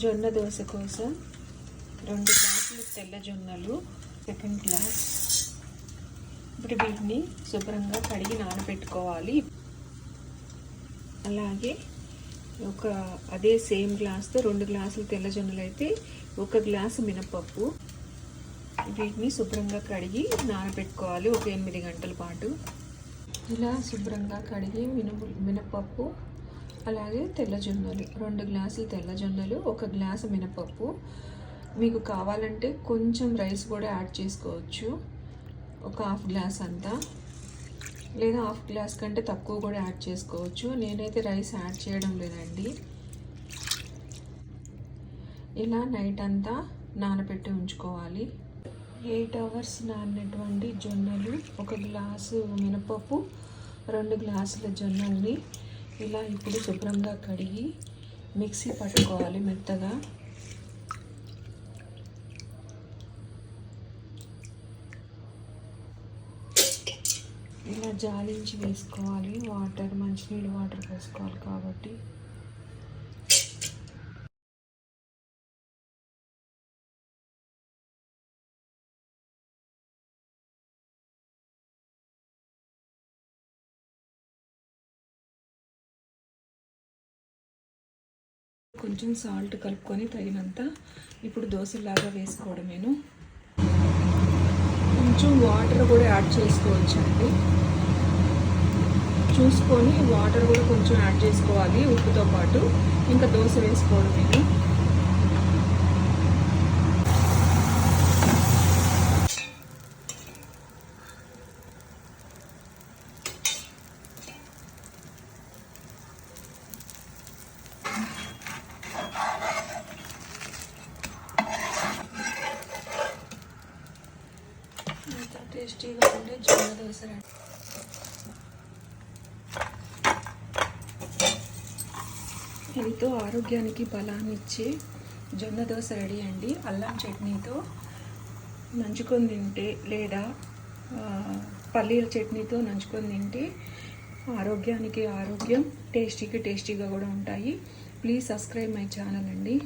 జొన్న దోశ కోసం 2 గ్లాసులు తెల్ల జొన్నలు, సెకండ్ గ్లాస్. ఇప్పుడు వీటిని శుభ్రంగా కడిగి నానబెట్టుకోవాలి. అలాగే అదే సేమ్ గ్లాస్తో 2 గ్లాసులు తెల్ల జొన్నలు అయితే 1 గ్లాసు మినపప్పు. వీటిని శుభ్రంగా కడిగి నానబెట్టుకోవాలి ఒక 8 గంటల పాటు. ఇలా శుభ్రంగా కడిగి మినపప్పు, అలాగే తెల్ల జొన్నలు, 2 గ్లాసులు తెల్ల జొన్నలు, 1 గ్లాసు మినపప్పు. మీకు కావాలంటే కొంచెం రైస్ కూడా యాడ్ చేసుకోవచ్చు, ఒక హాఫ్ గ్లాస్ అంతా, లేదా హాఫ్ గ్లాస్ కంటే తక్కువ కూడా యాడ్ చేసుకోవచ్చు. నేనైతే రైస్ యాడ్ చేయడం లేదండి. ఇలా నైట్ అంతా నానబెట్టి ఉంచుకోవాలి. 8 అవర్స్ నానినటువంటి జొన్నలు, 1 గ్లాసు మినపప్పు, 2 గ్లాసుల జొన్నల్ని ఇలా ఇప్పుడు శుభ్రంగా కడిగి మిక్సీ పట్టుకోవాలి మెత్తగా. ఇలా జాలించి వేసుకోవాలి. మంచినీళ్ళు వాటర్ పోసుకోవాలి కాబట్టి. కొంచెం సాల్ట్ కలుపుకొని తగినంత ఇప్పుడు దోశలాగా వేసుకోవడమేను. కొంచెం వాటర్ కూడా యాడ్ చేసుకోవచ్చండి. చూసుకొని వాటర్ కూడా కొంచెం యాడ్ చేసుకోవాలి ఉప్పుతో పాటు. ఇంకా దోశ వేసుకోవడమేను. టేస్టీగా ఉండే జొన్న దోశ రెడీ. ఎంతో ఆరోగ్యానికి బలాన్ని ఇచ్చే జొన్న దోశ రెడీ అండి. అల్లం చట్నీతో నంచుకొని తింటే, లేదా పల్లీల చట్నీతో నంచుకొని తింటే ఆరోగ్యానికి ఆరోగ్యం, టేస్టీగా కూడా ఉంటాయి. ప్లీజ్ సబ్స్క్రైబ్ మై ఛానల్ అండి.